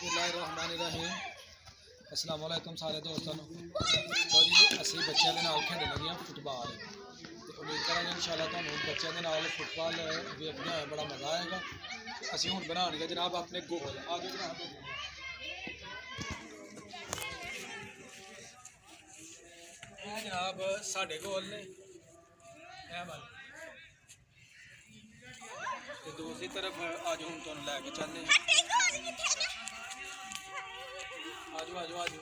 बिस्मिल्लाहिर्रहमानिर्रहीम। अस्सलाम वालेकुम सारे दोस्तों। तो जी असी बच्चों के नाल खेडन लगे हैं फुटबॉल। तो उम्मीद करांगे इंशाल्लाह तुहानू बच्चों के नाल फुटबॉल वेखने होए बड़ा मज़ा आएगा। असी हुण बनाएंगे जनाब अपने गोल। आगे जनाब जनाब साढ़े गोल ने दूसरी तरफ आज हम तुम लैके चलने आजो आजो आजो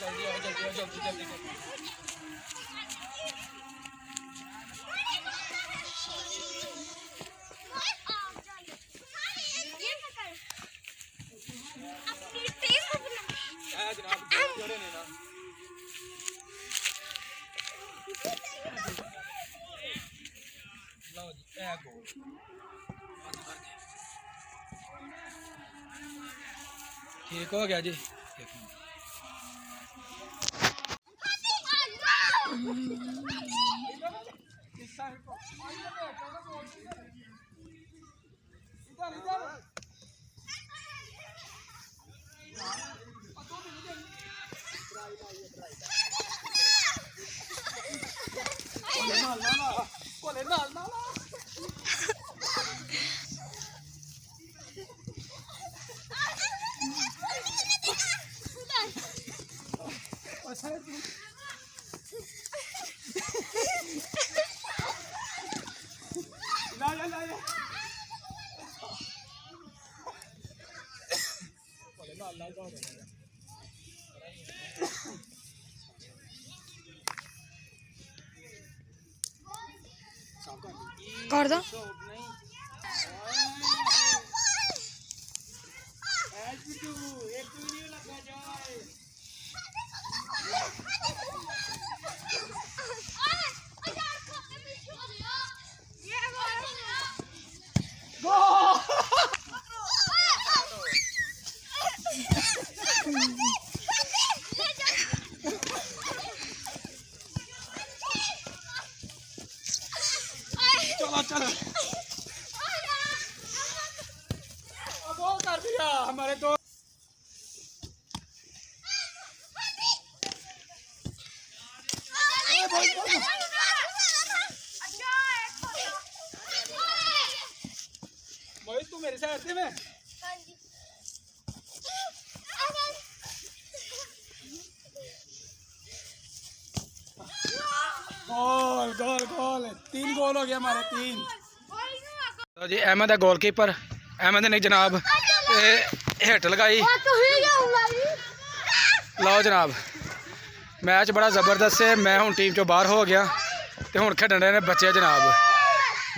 जल्दी आओ जल्दी आओ जल्दी जल्दी जनाब जोड़े ने ना लो जी ए गोल ठीक हो गया जी। कर दो चलो चलो वो कर दिया हमारे दो मोहित तू मेरे साथ से में गोल गोल गोल 3 गोल हो गया हमारे 3। तो जी अहमद है गोलकीपर। अहमद ने जनाब हिट लगाई। लो जनाब मैच बड़ा ज़बरदस्त है। मैं हूँ टीम चो बाहर हो गया तो हूँ खेडन रहे ने बच्चे जनाब।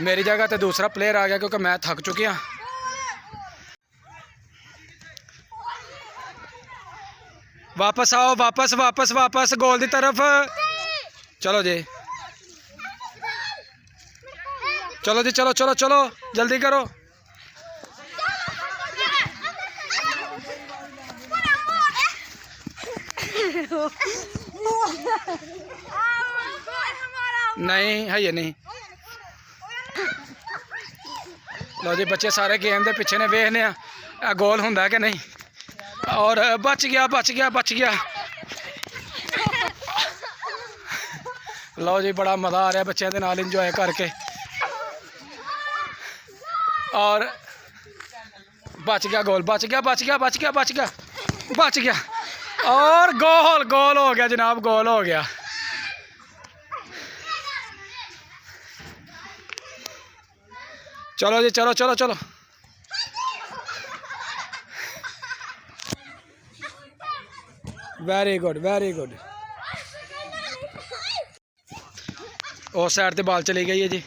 मेरी जगह तो दूसरा प्लेयर आ गया क्योंकि मैं थक चुकी हाँ। वापस आओ वापस वापस वापस गोल की तरफ। चलो जी चलो जी चलो चलो चलो जल्दी करो। नहीं है ये नहीं। लो जी बच्चे सारे गेम के पिछे ने वेखने आ गोल होंदा कि नहीं। और बच गया बच गया बच गया। लो जी बड़ा मज़ा आ रहा है बच्चों के नाल इंजॉय करके। और बच गया गोल बच गया बच गया बच गया बच गया बच गया। और गोल गोल हो गया जनाब गोल हो गया। चलो जी चलो चलो चलो वेरी गुड वेरी गुड। उस साइड पे बॉल चली गई है जी।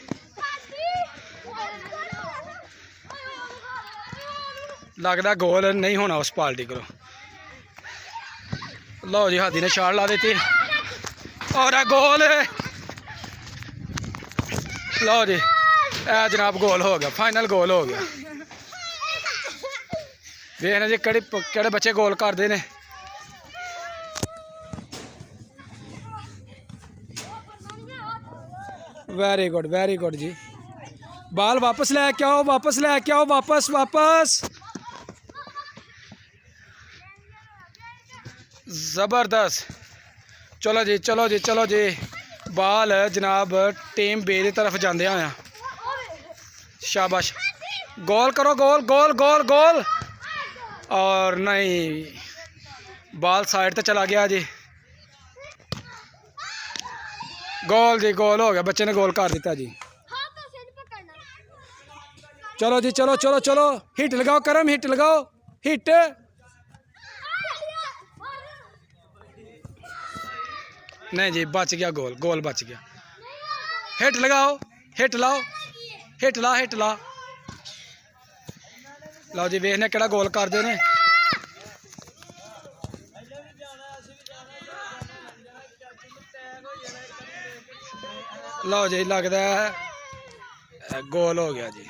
लगता गोल नहीं होना उस पार्टी को। लो जी हादी ने शाट ला दी और गोल। लो जी जनाब गोल हो गया फाइनल गोल हो गया। देखने जी केड़े बच्चे गोल करते हैं। वेरी गुड जी बाल वापस लैके आओ, वापस लैके आओ, वापस वापस। ज़बरदस्त। चलो जी चलो जी चलो जी। बाल जनाब टीम बे की तरफ जाते हैं। शाबाश। गोल करो, गोल गोल गोल गोल। और नहीं, बाल साइड तक चला गया जी। गोल जी, गोल हो गया, बच्चे ने गोल कर दिता जी। चलो जी चलो चलो चलो। हिट लगाओ करम, हिट लगाओ, हिट। नहीं जी, बच गया गोल, गोल बच गया। हिट लगाओ, हिट लाओ, हिट ला, हिट ला। लो जी, वेखने केड़ा गोल करते हैं। लो जी, लगता है गोल हो गया जी।